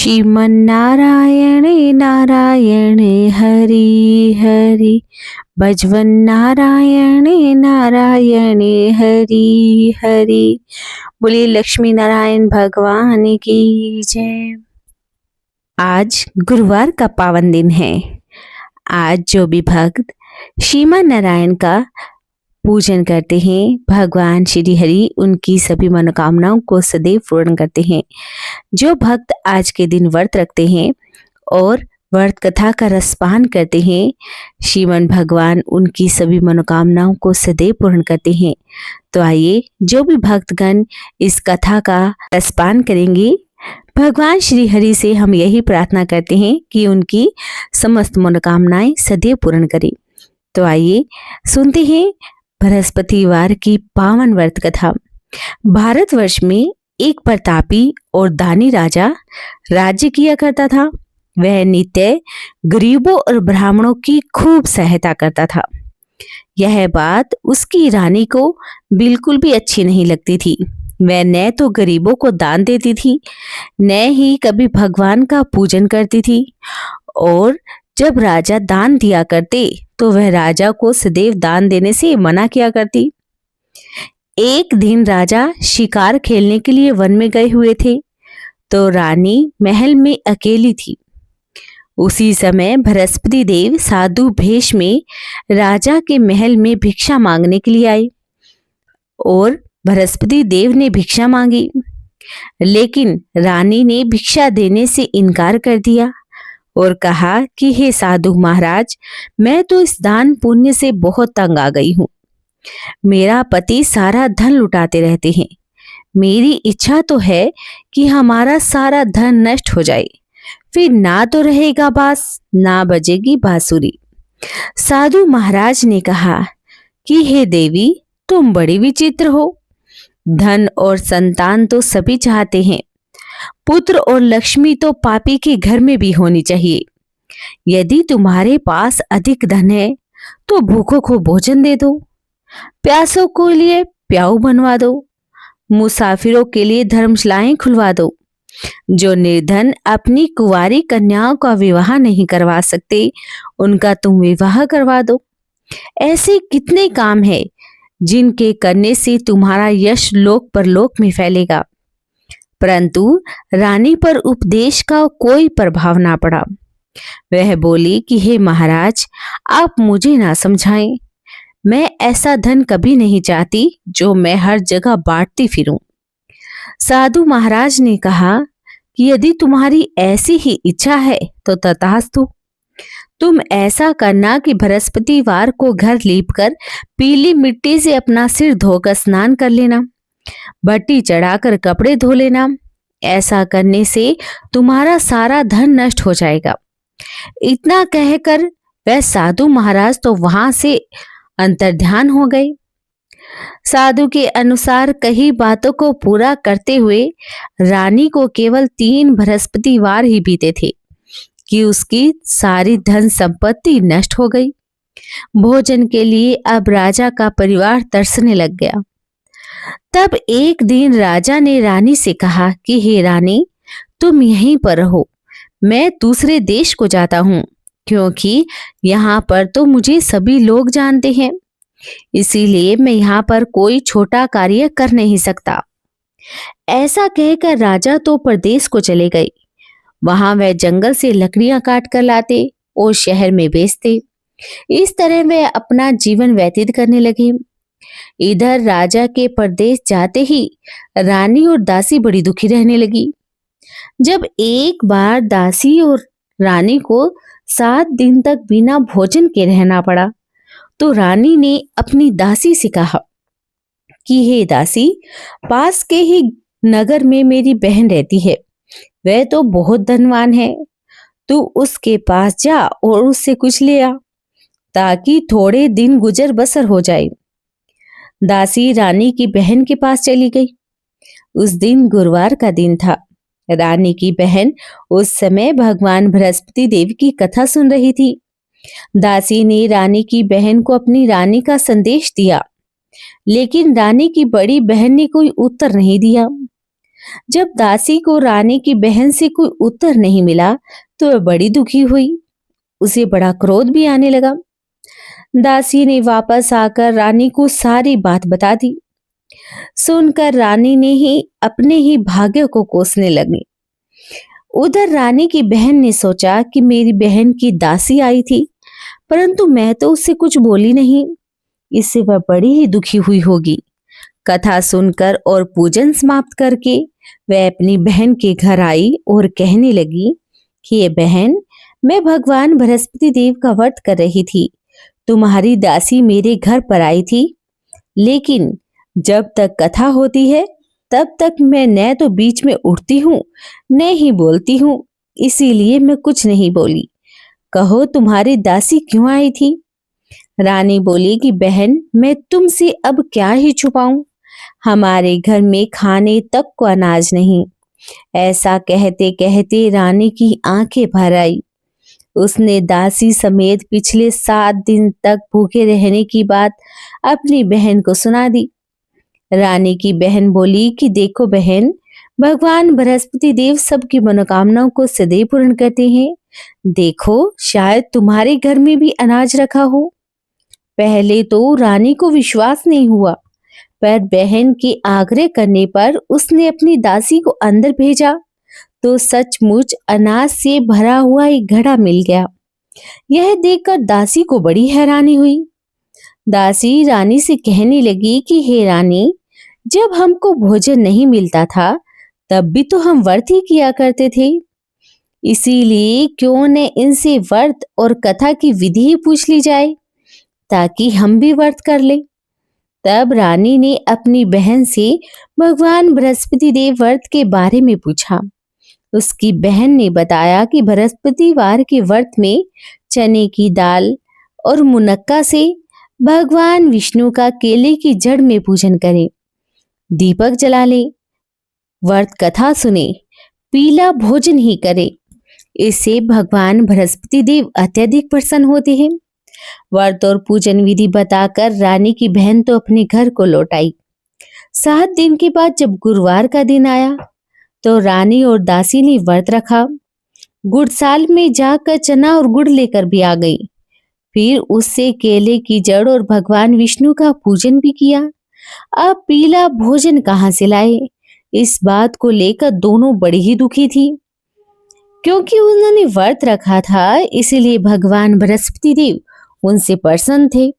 श्रीमन्नारायण नारायण हरि हरि, भजवन नारायण नारायण हरि हरि। बोलिए लक्ष्मी नारायण भगवान की जय। आज गुरुवार का पावन दिन है। आज जो भी भक्त श्रीमन नारायण का पूजन करते हैं, भगवान श्री हरि उनकी सभी मनोकामनाओं को सदैव पूर्ण करते हैं। जो भक्त आज के दिन व्रत रखते हैं और व्रत कथा का रसपान करते हैं, श्रीमन भगवान उनकी सभी मनोकामनाओं को सदैव पूर्ण करते हैं। तो आइए जो भी भक्तगण इस कथा का रसपान करेंगे, भगवान श्री हरि से हम यही प्रार्थना करते हैं कि उनकी समस्त मनोकामनाएं सदैव पूर्ण करें। तो आइए सुनते हैं बृहस्पतिवार की पावन व्रत कथा। भारतवर्ष में एक प्रतापी और दानी राजा राज्य किया करता था। वह नित्य गरीबों और ब्राह्मणों की खूब सहायता करता था। यह बात उसकी रानी को बिल्कुल भी अच्छी नहीं लगती थी। वह न तो गरीबों को दान देती थी, न ही कभी भगवान का पूजन करती थी। और जब राजा दान दिया करते तो वह राजा को सदैव दान देने से मना किया करती। एक दिन राजा शिकार खेलने के लिए वन में गए हुए थे, तो रानी महल में अकेली थी। उसी समय बृहस्पति देव साधु भेष में राजा के महल में भिक्षा मांगने के लिए आए और बृहस्पति देव ने भिक्षा मांगी, लेकिन रानी ने भिक्षा देने से इनकार कर दिया और कहा कि हे साधु महाराज, मैं तो इस दान पुण्य से बहुत तंग आ गई हूँ। मेरा पति सारा धन लुटाते रहते हैं। मेरी इच्छा तो है कि हमारा सारा धन नष्ट हो जाए, फिर ना तो रहेगा बांस ना बजेगी बांसुरी। साधु महाराज ने कहा कि हे देवी, तुम बड़ी विचित्र हो। धन और संतान तो सभी चाहते हैं, पुत्र और लक्ष्मी तो पापी के घर में भी होनी चाहिए। यदि तुम्हारे पास अधिक धन है तो भूखों को भोजन दे दो, प्यासों के लिए प्याऊ बनवा दो, मुसाफिरों के लिए धर्मशालाएं खुलवा दो। जो निर्धन अपनी कुंवारी कन्याओं का विवाह नहीं करवा सकते, उनका तुम विवाह करवा दो। ऐसे कितने काम हैं जिनके करने से तुम्हारा यश लोक परलोक में फैलेगा। परंतु रानी पर उपदेश का कोई प्रभाव ना पड़ा। वह बोली कि हे महाराज, आप मुझे ना समझाएं। मैं ऐसा धन कभी नहीं चाहती जो मैं हर जगह बांटती फिरूं। साधु महाराज ने कहा कि यदि तुम्हारी ऐसी ही इच्छा है तो तथास्तु। तुम ऐसा करना कि बृहस्पतिवार को घर लीपकर पीली मिट्टी से अपना सिर धोकर स्नान कर लेना, भट्टी चढ़ाकर कपड़े धो लेना। ऐसा करने से तुम्हारा सारा धन नष्ट हो जाएगा। इतना कहकर वह साधु महाराज तो वहां से अंतर्ध्यान हो गए। साधु के अनुसार कई बातों को पूरा करते हुए रानी को केवल 3 बृहस्पतिवार ही बीते थे कि उसकी सारी धन संपत्ति नष्ट हो गई। भोजन के लिए अब राजा का परिवार तरसने लग गया। तब एक दिन राजा ने रानी से कहा कि हे रानी, तुम यहीं पर रहो, मैं दूसरे देश को जाता हूँ, क्योंकि यहाँ पर तो मुझे सभी लोग जानते हैं। इसीलिए मैं यहाँ पर कोई छोटा कार्य कर नहीं सकता। ऐसा कहकर राजा तो प्रदेश को चले गए। वहां वह जंगल से लकड़ियां काट कर लाते और शहर में बेचते। इस तरह वे अपना जीवन व्यतीत करने लगे। इधर राजा के प्रदेश जाते ही रानी और दासी बड़ी दुखी रहने लगी। जब एक बार दासी और रानी को 7 दिन तक बिना भोजन के रहना पड़ा, तो रानी ने अपनी दासी से कहा कि हे दासी, पास के ही नगर में मेरी बहन रहती है, वह तो बहुत धनवान है। तू उसके पास जा और उससे कुछ ले आ, ताकि थोड़े दिन गुजर बसर हो जाए। दासी रानी की बहन के पास चली गई। उस दिन गुरुवार का दिन था। रानी की बहन उस समय भगवान बृहस्पति देव की कथा सुन रही थी। दासी ने रानी की बहन को अपनी रानी का संदेश दिया, लेकिन रानी की बड़ी बहन ने कोई उत्तर नहीं दिया। जब दासी को रानी की बहन से कोई उत्तर नहीं मिला तो वह बड़ी दुखी हुई। उसे बड़ा क्रोध भी आने लगा। दासी ने वापस आकर रानी को सारी बात बता दी। सुनकर रानी ने ही अपने ही भाग्य को कोसने लगी। उधर रानी की बहन ने सोचा कि मेरी बहन की दासी आई थी, परंतु मैं तो उससे कुछ बोली नहीं, इससे वह बड़ी ही दुखी हुई होगी। कथा सुनकर और पूजन समाप्त करके वह अपनी बहन के घर आई और कहने लगी कि ये बहन, मैं भगवान बृहस्पति देव का व्रत कर रही थी। तुम्हारी दासी मेरे घर पर आई थी, लेकिन जब तक कथा होती है तब तक मैं न तो बीच में उठती हूँ न ही बोलती हूँ, इसीलिए मैं कुछ नहीं बोली। कहो तुम्हारी दासी क्यों आई थी? रानी बोली कि बहन, मैं तुमसे अब क्या ही छुपाऊं, हमारे घर में खाने तक को अनाज नहीं। ऐसा कहते कहते रानी की आंखें भर आई। उसने दासी समेत पिछले 7 दिन तक भूखे रहने की बात अपनी बहन को सुना दी। रानी की बहन बोली कि देखो बहन, भगवान बृहस्पति देव सबकी मनोकामनाओं को सदैव पूर्ण करते हैं। देखो, शायद तुम्हारे घर में भी अनाज रखा हो। पहले तो रानी को विश्वास नहीं हुआ, पर बहन के आग्रह करने पर उसने अपनी दासी को अंदर भेजा तो सचमुच अनाज से भरा हुआ एक घड़ा मिल गया। यह देखकर दासी को बड़ी हैरानी हुई। दासी रानी से कहने लगी कि हे रानी, जब हमको भोजन नहीं मिलता था तब भी तो हम व्रत ही किया करते थे, इसीलिए क्यों न इनसे व्रत और कथा की विधि ही पूछ ली जाए ताकि हम भी व्रत कर ले। तब रानी ने अपनी बहन से भगवान बृहस्पति देव व्रत के बारे में पूछा। उसकी बहन ने बताया कि बृहस्पतिवार के व्रत में चने की दाल और मुनक्का से भगवान विष्णु का केले की जड़ में पूजन करें, दीपक जला ले, व्रत कथा सुने, पीला भोजन ही करे। इससे भगवान बृहस्पति देव अत्यधिक प्रसन्न होते हैं। व्रत और पूजन विधि बताकर रानी की बहन तो अपने घर को लौट आई। 7 दिन के बाद जब गुरुवार का दिन आया तो रानी और दासी ने व्रत रखा। गुड़साल में जाकर चना और गुड़ लेकर भी आ गई। फिर उससे केले की जड़ और भगवान विष्णु का पूजन भी किया। अब पीला भोजन कहाँ से लाए, इस बात को लेकर दोनों बड़ी ही दुखी थी। क्योंकि उन्होंने व्रत रखा था, इसीलिए भगवान बृहस्पति देव उनसे प्रसन्न थे।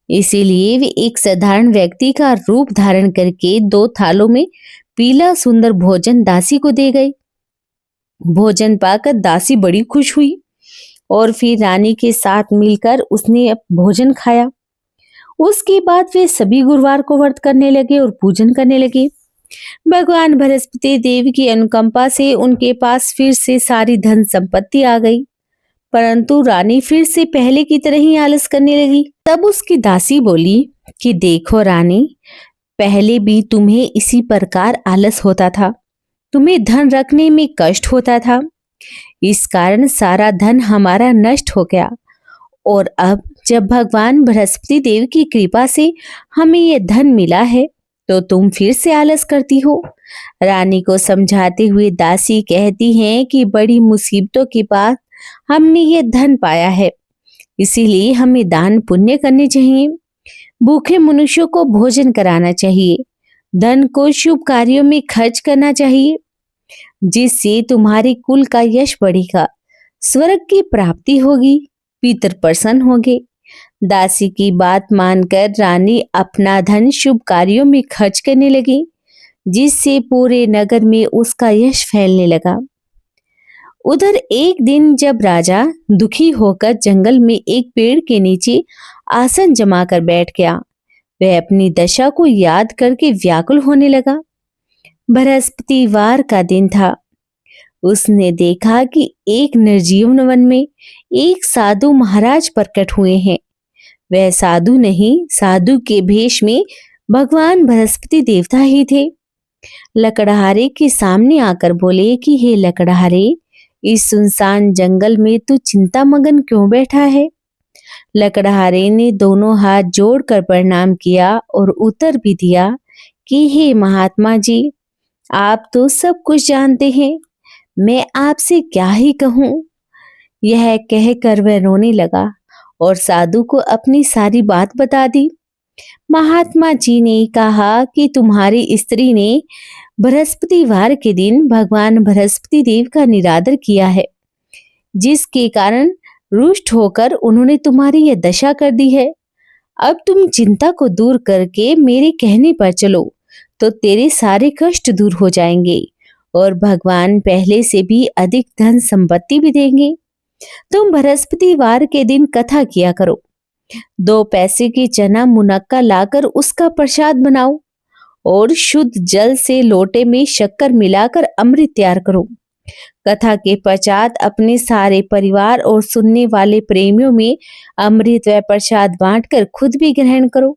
इसीलिए वे एक साधारण व्यक्ति का रूप धारण करके 2 थालों में पीला सुंदर भोजन दासी को दे गए। भोजन पाकर दासी बड़ी खुश हुई और फिर रानी के साथ मिलकर उसने भोजन खाया। उसके बाद वे सभी गुरुवार को व्रत करने लगे और पूजन करने लगे। भगवान बृहस्पति देव की अनुकंपा से उनके पास फिर से सारी धन संपत्ति आ गई, परंतु रानी फिर से पहले की तरह ही आलस करने लगी। तब उसकी दासी बोली कि देखो रानी, पहले भी तुम्हें इसी प्रकार आलस होता था, तुम्हें धन रखने में कष्ट होता था, इस कारण सारा धन हमारा नष्ट हो गया, और अब जब भगवान बृहस्पति देव की कृपा से हमें यह धन मिला है तो तुम फिर से आलस करती हो। रानी को समझाते हुए दासी कहती हैं कि बड़ी मुसीबतों के बाद हमने ये धन पाया है, इसीलिए हमें दान पुण्य करने चाहिए, भूखे मनुष्यों को भोजन कराना चाहिए, धन को शुभ कार्यों में खर्च करना चाहिए, जिससे तुम्हारे कुल का यश बढ़ेगा, स्वर्ग की प्राप्ति होगी, पितर प्रसन्न होंगे। दासी की बात मानकर रानी अपना धन शुभ कार्यों में खर्च करने लगी, जिससे पूरे नगर में उसका यश फैलने लगा। उधर एक दिन जब राजा दुखी होकर जंगल में एक पेड़ के नीचे आसन जमाकर बैठ गया, वह अपनी दशा को याद करके व्याकुल होने लगा। बृहस्पतिवार का दिन था। उसने देखा कि एक निर्जीव वन में एक साधु महाराज प्रकट हुए हैं। वह साधु नहीं, साधु के भेष में भगवान बृहस्पति देवता ही थे। लकड़हारे के सामने आकर बोले कि हे लकड़हारे, इस सुनसान जंगल में तू चिंता मगन क्यों बैठा है? लकड़हारे ने दोनों हाथ जोड़कर प्रणाम किया और उत्तर भी दिया कि हे महात्मा जी, आप तो सब कुछ जानते हैं, मैं आपसे क्या ही कहूँ। यह कहकर वह रोने लगा और साधु को अपनी सारी बात बता दी। महात्मा जी ने कहा कि तुम्हारी स्त्री ने बृहस्पतिवार के दिन भगवान बृहस्पति देव का निरादर किया है, जिसके कारण रुष्ट होकर उन्होंने तुम्हारी यह दशा कर दी है। अब तुम चिंता को दूर करके मेरे कहने पर चलो तो तेरे सारे कष्ट दूर हो जाएंगे और भगवान पहले से भी अधिक धन संपत्ति भी देंगे। तुम बृहस्पतिवार के दिन कथा किया करो। 2 पैसे की चना मुनक्का लाकर उसका प्रसाद बनाओ और शुद्ध जल से लोटे में शक्कर मिलाकर अमृत तैयार करो। कथा के पश्चात अपने सारे परिवार और सुनने वाले प्रेमियों में अमृत व प्रसाद बांटकर खुद भी ग्रहण करो।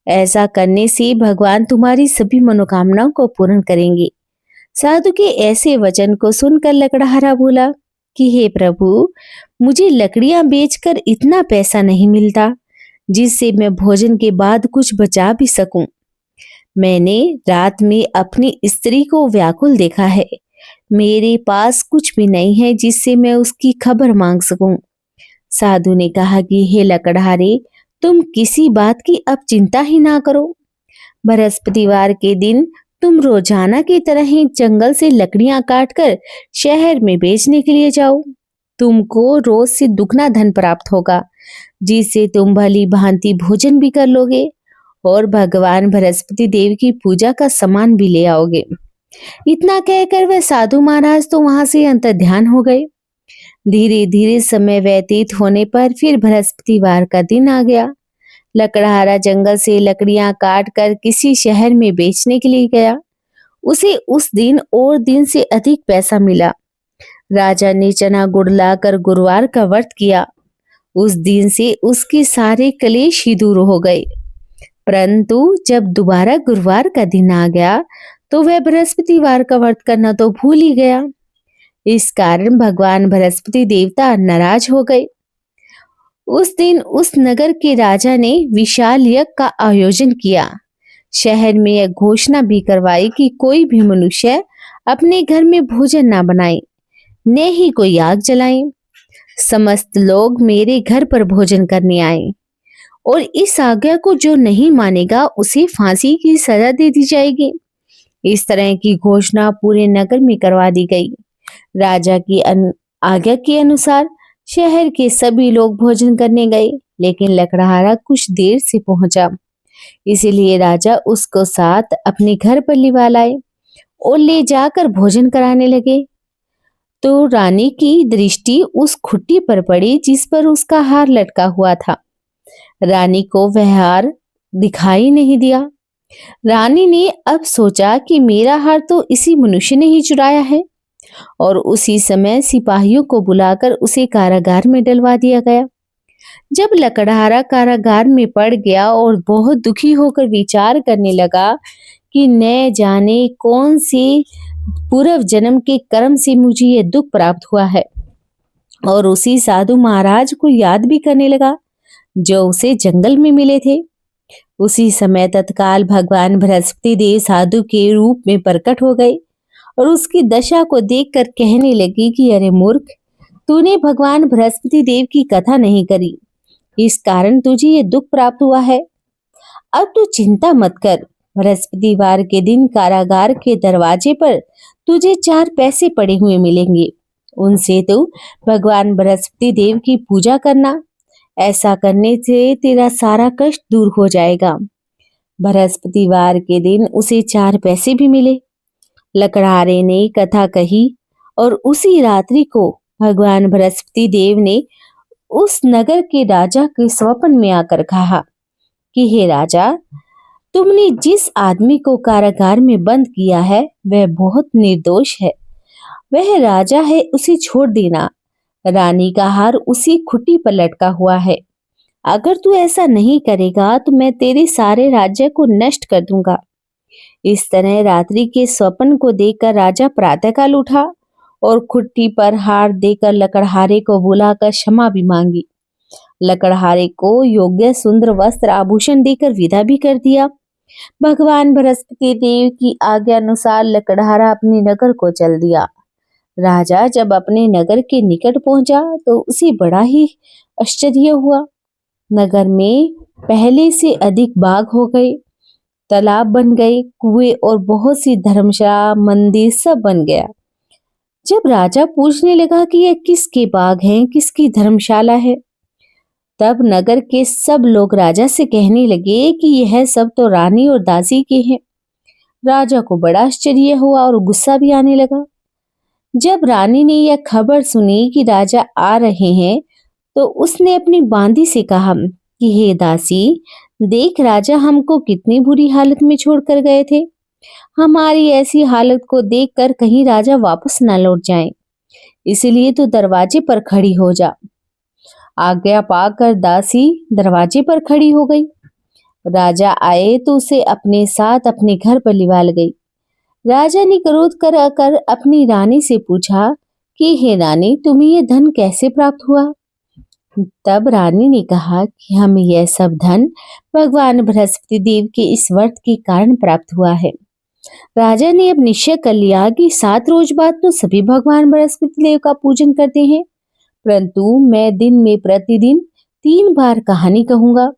ऐसा करने से भगवान तुम्हारी सभी मनोकामनाओं को पूर्ण करेंगे। साधु के ऐसे वचन को सुनकर लकड़हारा बोला कि हे प्रभु, मुझे लकड़ियां बेचकर इतना पैसा नहीं मिलता जिससे मैं भोजन के बाद कुछ बचा भी सकूं। मैंने रात में अपनी स्त्री को व्याकुल देखा है। मेरे पास कुछ भी नहीं है जिससे मैं उसकी खबर मांग सकूं। साधु ने कहा कि हे लकड़हारे, तुम किसी बात की अब चिंता ही ना करो। बृहस्पतिवार के दिन तुम रोजाना की तरह ही जंगल से लकड़ियां काटकर शहर में बेचने के लिए जाओ। तुमको रोज से दुगना धन प्राप्त होगा, जिससे तुम भली भांति भोजन भी कर लोगे और भगवान बृहस्पति देव की पूजा का सामान भी ले आओगे। इतना कहकर वह साधु महाराज तो वहां से अंतर्ध्यान हो गए। धीरे धीरे समय व्यतीत होने पर फिर बृहस्पतिवार का दिन आ गया। लकड़हारा जंगल से लकड़ियां काट कर किसी शहर में बेचने के लिए गया। उसे उस दिन और दिन से अधिक पैसा मिला। राजा ने चना गुड़ लाकर गुरुवार का व्रत किया। उस दिन से उसके सारे क्लेश ही दूर हो गए। परंतु जब दोबारा गुरुवार का दिन आ गया तो वह बृहस्पतिवार का व्रत करना तो भूल ही गया। इस कारण भगवान बृहस्पति देवता नाराज हो गए। उस दिन उस नगर के राजा ने विशाल यज्ञ का आयोजन किया। शहर में यह घोषणा भी करवाई कि कोई भी मनुष्य अपने घर में भोजन ना बनाए, न ही कोई आग जलाए। समस्त लोग मेरे घर पर भोजन करने आए और इस आज्ञा को जो नहीं मानेगा उसे फांसी की सजा दे दी जाएगी। इस तरह की घोषणा पूरे नगर में करवा दी गई। राजा की आज्ञा के अनुसार शहर के सभी लोग भोजन करने गए, लेकिन लकड़हारा कुछ देर से पहुंचा। इसीलिए राजा उसको साथ अपने घर पर लिवा लाए और ले जाकर भोजन कराने लगे। तो रानी की दृष्टि उस खुट्टी पर पड़ी जिस पर उसका हार लटका हुआ था। रानी को वह हार दिखाई नहीं दिया। रानी ने अब सोचा कि मेरा हार तो इसी मनुष्य ने ही चुराया है, और उसी समय सिपाहियों को बुलाकर उसे कारागार में डलवा दिया गया। जब लकड़हारा कारागार में पड़ गया और बहुत दुखी होकर विचार करने लगा कि न जाने कौन से पूर्व जन्म के कर्म से मुझे यह दुख प्राप्त हुआ है, और उसी साधु महाराज को याद भी करने लगा जो उसे जंगल में मिले थे। उसी समय तत्काल भगवान बृहस्पति देव साधु के रूप में प्रकट हो गए और उसकी दशा को देखकर कहने लगी कि अरे मूर्ख, तूने भगवान बृहस्पति देव की कथा नहीं करी, इस कारण तुझे ये दुख प्राप्त हुआ है। अब तू चिंता मत कर। बृहस्पतिवार के दिन कारागार के दरवाजे पर तुझे 4 पैसे पड़े हुए मिलेंगे। उनसे तू भगवान बृहस्पति देव की पूजा करना। ऐसा करने से तेरा सारा कष्ट दूर हो जाएगा। बृहस्पतिवार के दिन उसे 4 पैसे भी मिले। लकड़हारे ने कथा कही और उसी रात्रि को भगवान बृहस्पति देव ने उस नगर के राजा के स्वप्न में आकर कहा कि हे राजा, तुमने जिस आदमी को कारागार में बंद किया है वह बहुत निर्दोष है। वह राजा है, उसे छोड़ देना। रानी का हार उसी खुट्टी पर लटका हुआ है। अगर तू ऐसा नहीं करेगा तो मैं तेरे सारे राज्य को नष्ट कर दूंगा। इस तरह रात्रि के स्वप्न को देखकर राजा प्रातःकाल उठा और खुट्टी पर हार देकर लकड़हारे को बुलाकर क्षमा भी मांगी। लकड़हारे को योग्य सुंदर वस्त्र आभूषण देकर विदा भी कर दिया भगवान बृहस्पति देव की आज्ञा अनुसार लकड़हारा अपने नगर को चल दिया। राजा जब अपने नगर के निकट पहुंचा तो उसे बड़ा ही आश्चर्य हुआ। नगर में पहले से अधिक बाग हो गए, तालाब बन गए, कुएं और बहुत सी धर्मशाला, मंदिर सब बन गया। जब राजा पूछने लगा कि यह किसके बाग हैं, किसकी धर्मशाला है, तब नगर के सब लोग राजा से कहने लगे कि यह सब तो रानी और दासी के हैं। राजा को बड़ा आश्चर्य हुआ और गुस्सा भी आने लगा। जब रानी ने यह खबर सुनी कि राजा आ रहे हैं, तो उसने अपनी बांदी से कहा कि हे दासी, देख राजा हमको कितनी बुरी हालत में छोड़कर गए थे। हमारी ऐसी हालत को देखकर कहीं राजा वापस न लौट जाएं, इसलिए तो दरवाजे पर खड़ी हो जा। आज्ञा पाकर दासी दरवाजे पर खड़ी हो गई। राजा आए तो उसे अपने साथ अपने घर पर लिवा गई। राजा ने क्रोध कर अपनी रानी से पूछा कि हे रानी, तुम्हें यह धन कैसे प्राप्त हुआ? तब रानी ने कहा कि हमें यह सब धन भगवान बृहस्पति देव के इस व्रत के कारण प्राप्त हुआ है। राजा ने अब निश्चय कर लिया कि 7 रोज बाद तो सभी भगवान बृहस्पति देव का पूजन करते हैं, परंतु मैं दिन में प्रतिदिन 3 बार कहानी कहूंगा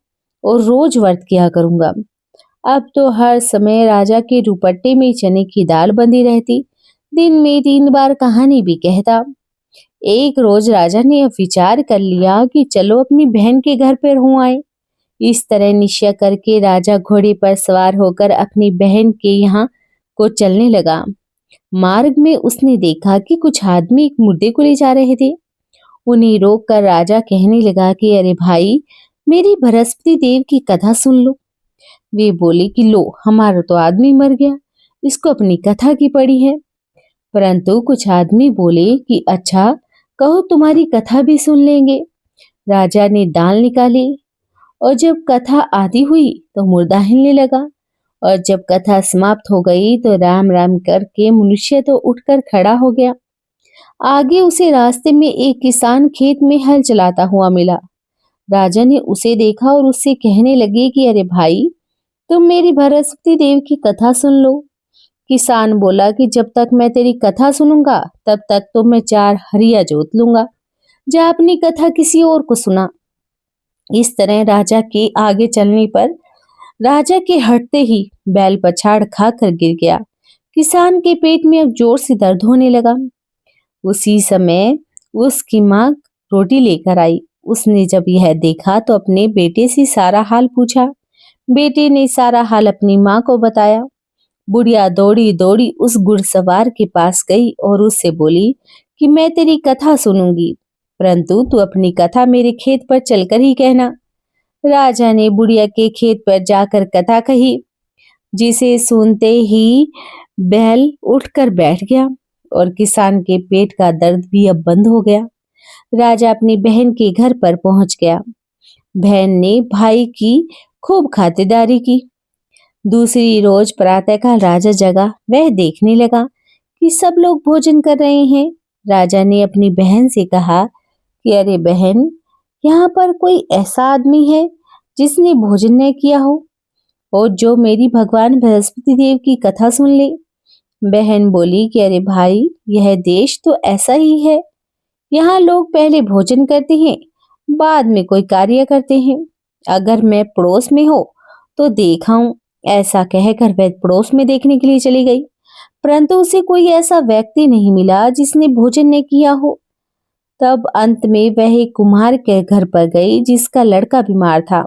और रोज व्रत किया करूंगा। अब तो हर समय राजा के रुपट्टे में चने की दाल बंधी रहती, दिन में 3 बार कहानी भी कहता। एक रोज राजा ने अब विचार कर लिया कि चलो अपनी बहन के घर पर हो आए। इस तरह निश्चय करके राजा घोड़े पर सवार होकर अपनी बहन के यहाँ को चलने लगा। मार्ग में उसने देखा कि कुछ आदमी एक मुर्दे को ले जा रहे थे। उन्हें रोककर राजा कहने लगा कि अरे भाई, मेरी बृहस्पति देव की कथा सुन लो। वे बोले कि लो, हमारा तो आदमी मर गया, इसको अपनी कथा की पड़ी है। परंतु कुछ आदमी बोले कि अच्छा, कहो तुम्हारी कथा भी सुन लेंगे। राजा ने दाल निकाली और जब कथा आधी हुई तो मुर्दा हिलने लगा, और जब कथा समाप्त हो गई तो राम राम करके मनुष्य तो उठकर खड़ा हो गया। आगे उसे रास्ते में एक किसान खेत में हल चलाता हुआ मिला। राजा ने उसे देखा और उससे कहने लगे कि अरे भाई, तुम मेरी बृहस्पति देव की कथा सुन लो। किसान बोला कि जब तक मैं तेरी कथा सुनूंगा तब तक तो मैं 4 हरिया जोत लूंगा, जा अपनी कथा किसी और को सुना। इस तरह राजा के आगे चलने पर राजा के हटते ही बैल पछाड़ खाकर गिर गया। किसान के पेट में अब जोर से दर्द होने लगा। उसी समय उसकी माँ रोटी लेकर आई। उसने जब यह देखा तो अपने बेटे से सारा हाल पूछा। बेटे ने सारा हाल अपनी माँ को बताया। बुढ़िया दौड़ी दौड़ी उस घुड़सवार के पास गई और उससे बोली कि मैं तेरी कथा सुनूंगी, परंतु तू अपनी कथा मेरे खेत पर चलकर ही कहना। राजा ने बुढ़िया के खेत पर जाकर कथा कही, जिसे सुनते ही बैल उठकर बैठ गया और किसान के पेट का दर्द भी अब बंद हो गया। राजा अपनी बहन के घर पर पहुंच गया। बहन ने भाई की खूब खातिरदारी की। दूसरी रोज प्रातःकाल राजा जगा। वह देखने लगा कि सब लोग भोजन कर रहे हैं। राजा ने अपनी बहन से कहा कि अरे बहन, यहाँ पर कोई ऐसा आदमी है जिसने भोजन न किया हो और जो मेरी भगवान बृहस्पति देव की कथा सुन ले। बहन बोली कि अरे भाई, यह देश तो ऐसा ही है, यहाँ लोग पहले भोजन करते हैं, बाद में कोई कार्य करते हैं। अगर मैं पड़ोस में हो तो देखाऊं। ऐसा कहकर वह पड़ोस में देखने के लिए चली गई, परंतु उसे कोई ऐसा व्यक्ति नहीं मिला जिसने भोजन न किया हो। तब अंत में वह एक कुम्हार के घर पर गई जिसका लड़का बीमार था।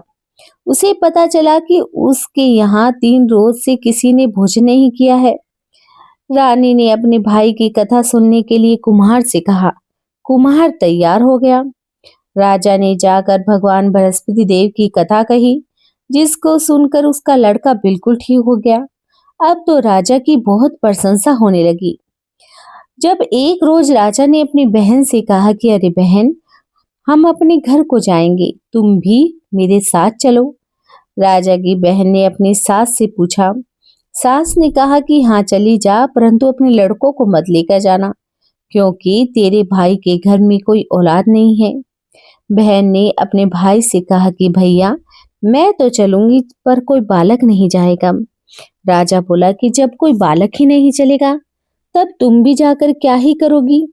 उसे पता चला कि उसके यहाँ 3 रोज से किसी ने भोजन नहीं किया है। रानी ने अपने भाई की कथा सुनने के लिए कुम्हार से कहा। कुम्हार तैयार हो गया। राजा ने जाकर भगवान बृहस्पति देव की कथा कही, जिसको सुनकर उसका लड़का बिल्कुल ठीक हो गया। अब तो राजा की बहुत प्रशंसा होने लगी। जब एक रोज राजा ने अपनी बहन से कहा कि अरे बहन, हम अपने घर को जाएंगे, तुम भी मेरे साथ चलो। राजा की बहन ने अपनी सास से पूछा। सास ने कहा कि हाँ चली जा, परंतु अपने लड़कों को मत लेकर जाना, क्योंकि तेरे भाई के घर में कोई औलाद नहीं है। बहन ने अपने भाई से कहा कि भैया, मैं तो चलूंगी पर कोई बालक नहीं जाएगा। राजा बोला कि जब कोई बालक ही नहीं चलेगा तब तुम भी जाकर क्या ही करोगी।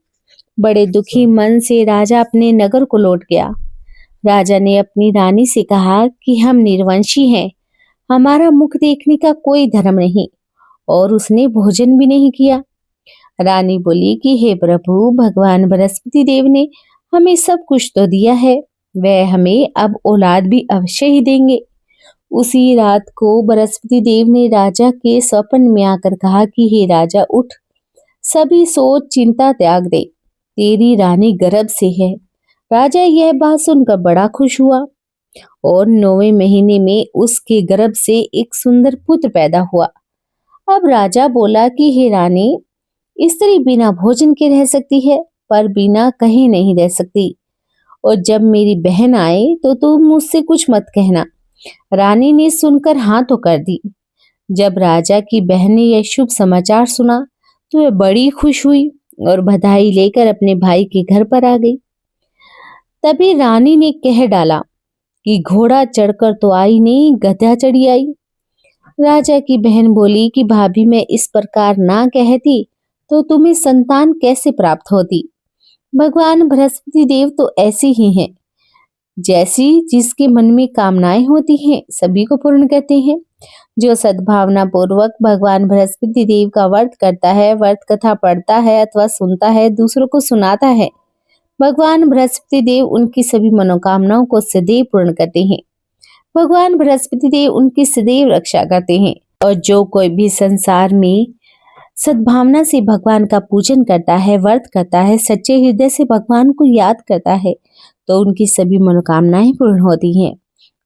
बड़े दुखी मन से राजा अपने नगर को लौट गया। राजा ने अपनी रानी से कहा कि हम निर्वंशी हैं, हमारा मुख देखने का कोई धर्म नहीं, और उसने भोजन भी नहीं किया। रानी बोली कि हे प्रभु, भगवान बृहस्पति देव ने हमें सब कुछ तो दिया है, वह हमें अब औलाद भी अवश्य ही देंगे। उसी रात को बृहस्पति देव ने राजा के स्वप्न में आकर कहा कि हे राजा, उठ, सभी सोच चिंता त्याग दे, तेरी रानी गर्भ से है। राजा यह बात सुनकर बड़ा खुश हुआ और 9वें महीने में उसके गर्भ से एक सुंदर पुत्र पैदा हुआ। अब राजा बोला कि हे रानी, स्त्री बिना भोजन के रह सकती है पर बिना कहीं नहीं रह सकती, और जब मेरी बहन आए तो तुम मुझसे कुछ मत कहना। रानी ने सुनकर हाँ तो कर दी। जब राजा की बहन ने यह शुभ समाचार सुना तो वह बड़ी खुश हुई और बधाई लेकर अपने भाई के घर पर आ गई। तभी रानी ने कह डाला कि घोड़ा चढ़कर तो आई नहीं, गधा चढ़ी आई। राजा की बहन बोली कि भाभी, मैं इस प्रकार ना कहती तो तुम्हें संतान कैसे प्राप्त होती। भगवान बृहस्पति देव तो ऐसे ही हैं, जैसी जिसके मन में कामनाएं होती हैं सभी को पूर्ण करते हैं। जो सद्भावना पूर्वक भगवान बृहस्पति देव का व्रत करता है, व्रत कथा पढ़ता है अथवा सुनता है, दूसरों को सुनाता है, भगवान बृहस्पति देव उनकी सभी मनोकामनाओं को सदैव पूर्ण करते हैं। भगवान बृहस्पति देव उनकी सदैव रक्षा करते हैं। और जो कोई भी संसार में सद्भावना से भगवान का पूजन करता है, व्रत करता है, सच्चे हृदय से भगवान को याद करता है, तो उनकी सभी मनोकामनाएं पूर्ण होती हैं।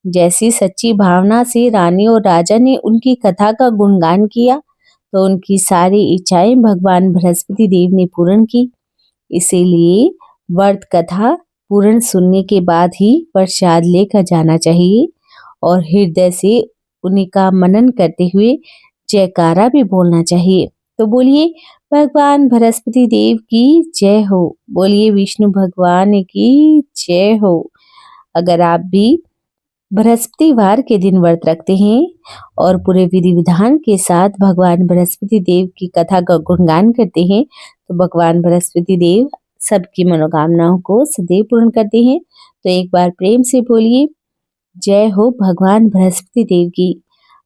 जैसी सच्ची भावना से रानी और राजा ने उनकी कथा का गुणगान किया तो उनकी सारी इच्छाएं भगवान बृहस्पति देव ने पूर्ण की। इसीलिए व्रत कथा पूर्ण सुनने के बाद ही प्रसाद लेकर जाना चाहिए और हृदय से उन्हीं का मनन करते हुए जयकारा भी बोलना चाहिए। तो बोलिए भगवान बृहस्पति देव की जय हो, बोलिए विष्णु भगवान की जय हो। अगर आप भी बृहस्पतिवार के दिन व्रत रखते हैं और पूरे विधि विधान के साथ भगवान बृहस्पति देव की कथा का गुणगान करते हैं तो भगवान बृहस्पति देव सबकी मनोकामनाओं को सदैव पूर्ण करते हैं। तो एक बार प्रेम से बोलिए जय हो भगवान बृहस्पति देव की।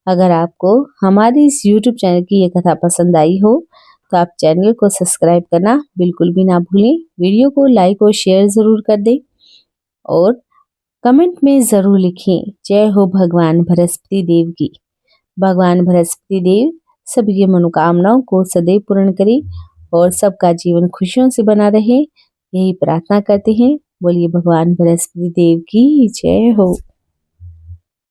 अगर आपको हमारी इस YouTube चैनल की ये कथा पसंद आई हो तो आप चैनल को सब्सक्राइब करना बिल्कुल भी ना भूलें। वीडियो को लाइक और शेयर जरूर कर दें और कमेंट में जरूर लिखें जय हो भगवान बृहस्पति देव की। भगवान बृहस्पति देव सभी मनोकामनाओं को सदैव पूर्ण करें और सबका जीवन खुशियों से बना रहे, यही प्रार्थना करते हैं। बोलिए भगवान बृहस्पति देव की जय हो।